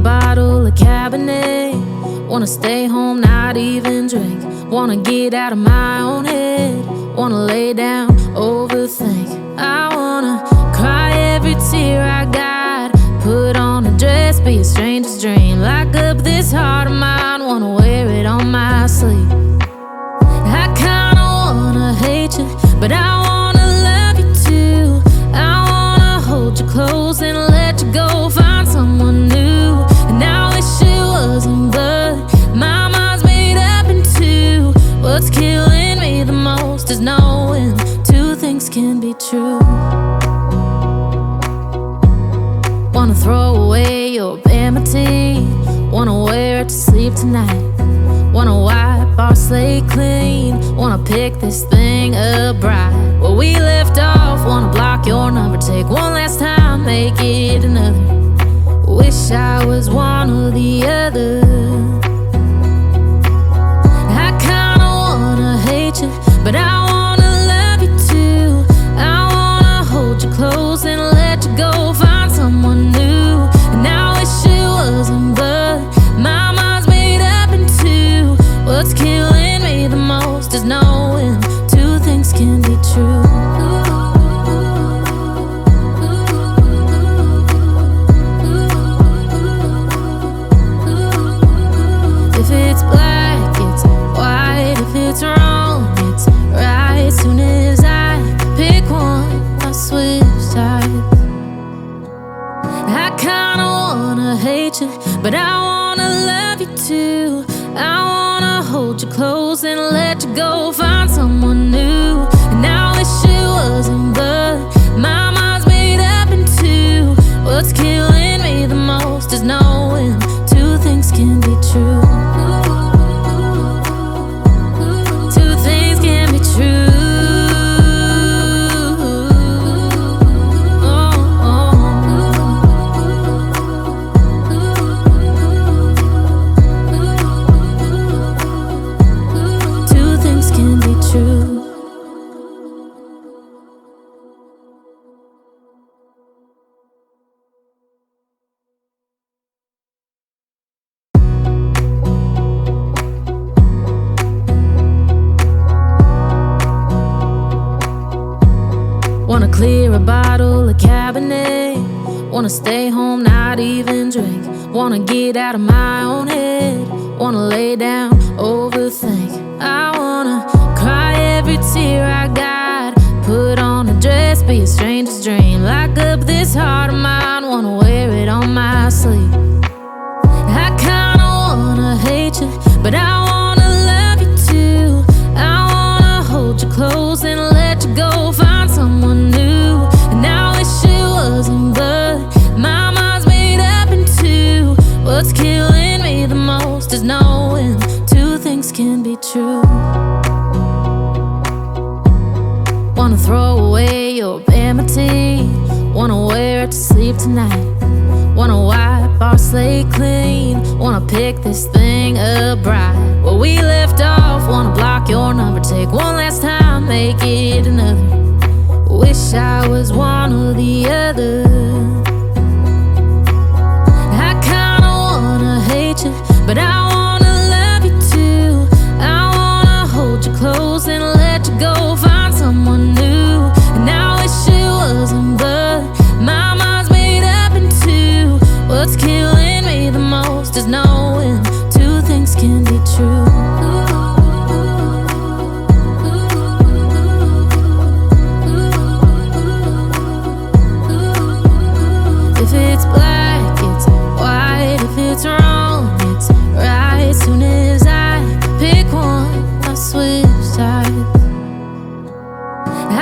bottle of Cabernet. Wanna stay home, not even drink. Wanna get out of my own head. Wanna lay down, overthink. I wanna cry every tear I got. Put on a dress, be a stranger's dream. Lock up this heart of mine, wanna wear it on my sleeve. I kinda wanna hate you, but I wanna love you too. I wanna hold you close and let you go, find someone new. And I wish it wasn't, but my mind's made up in two. What's killing me the most is knowing two things can be true. Wanna throw away your vanity. Wanna wear it to sleep tonight. Wanna wipe our slate clean. Wanna pick this thing up right where we left off. Wanna block your number, take one last time, make it another. Wish I was one or the other. I kinda wanna hate you, but I wanna love you too. I wanna hold you close and let you go, find someone new. And I wish it wasn't, but my mind's made up in two. What's killing me the most is knowing two things can be true. If it's black, it's white. If it's wrong, it's right. Soon as I pick one, I switch sides. I kinda wanna hate you, but I wanna love you too. I wanna hold you close and let you go, find someone new. And I wish it wasn't, but my mind's made up in two. What's killing me the most is knowing two things can be true. Two things can be true. Wanna clear a bottle of Cabernet. Wanna stay home, not even drink. Wanna get out of my own head. Wanna lay down, overthink. I wanna cry every tear I got. Put on a dress, be a stranger's dream. Lock up this heart of mine, wanna wear it on my sleeve. I kinda wanna hate you, but I wanna love you too. I wanna hold you close and let you go, find someone new. And I wish it wasn't, but my mind's made up in two. What's killing me the most is knowing two things can be true. Wanna throw away your vanity. Wanna wear it to sleep tonight. Wanna wipe our slate clean. Wanna pick this thing up right where we left off. Wanna block your number, take one last time, make it another. Wish I was one or the other. I kinda wanna hate you, but I wanna love you too. I wanna hold you close and let you go, find someone new. And I wish it wasn't, but my mind's made up in two. What's killing me the most is knowing two things can be true. If it's black, it's white. If it's wrong, it's right. Soon as I pick one, I switch sides.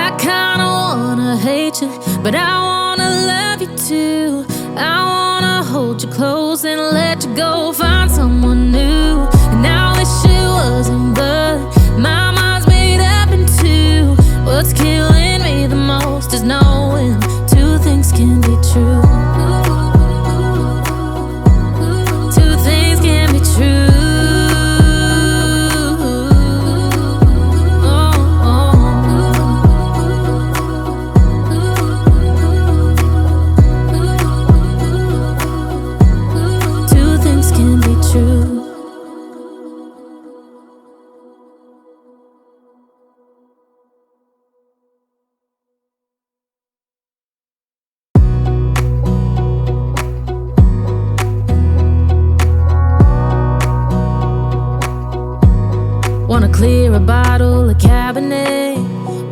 I kinda wanna hate you, but I wanna love you too. I wanna hold you close and let you go, find someone new. And I wish it wasn't, but my mind's made up in two. What's killing me the most is knowing two things can be true. Two things can be true. Two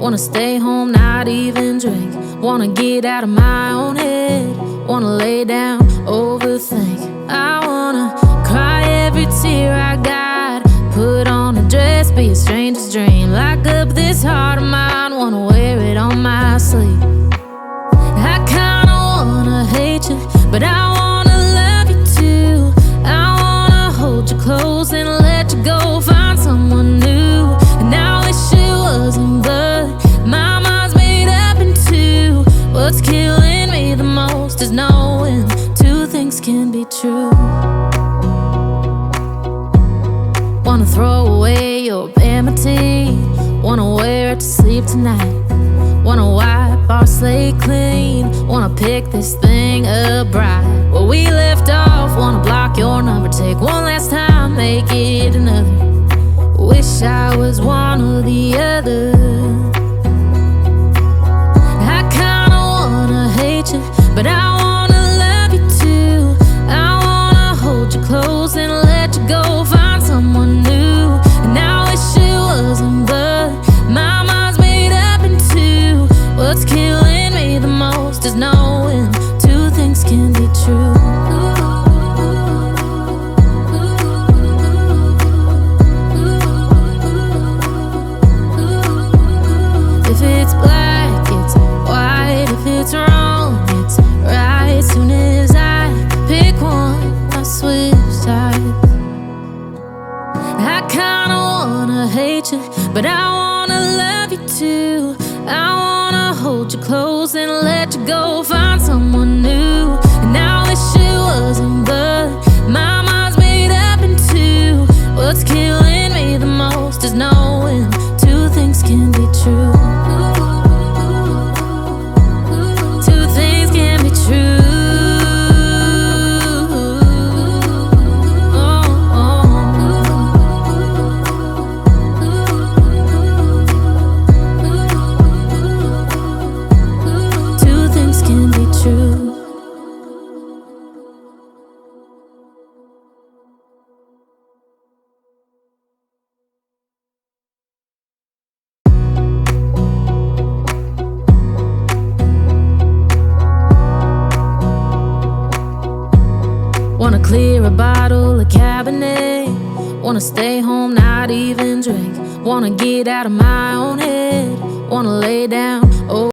Wanna stay home, not even drink. Wanna get out of my own head. Wanna lay down, overthink. I wanna cry every tear I got. Put on a dress, be a stranger's dream. Lock up this heart of mine, wanna wear it on my sleeve. I kinda wanna hate you, but I wanna love you too. I wanna hold you close and let you go, find someone new. And I wish it wasn't, but my mind's made up in two. What's killing me the most is knowing two things can be true. Wanna throw away your vanity, wanna wear it to sleep tonight. Wanna wipe our slate clean, wanna pick this thing up right where we left off. Wanna block your number, take one last time, make it another. Wish I was one or the other. I kinda wanna hate you, but I wanna love you too. I wanna hold you close and let you go, find someone new. And I wish it wasn't, but my mind's made up in two. What's killing me the most is knowing two things can be true. If it's black, it's white. If it's wrong, it's right. Soon as I pick one, I switch sides. I kinda wanna hate you, but I wanna love you too. I wanna hold you close and let you go, find someone new. And I wish it wasn't, but my mind's made up in two. What's killing me the most is knowing two things can be true. Two things can be true. Wanna clear a bottle of Cabernet. Wanna stay home, not even drink. Wanna get out of my own head. Wanna lay down,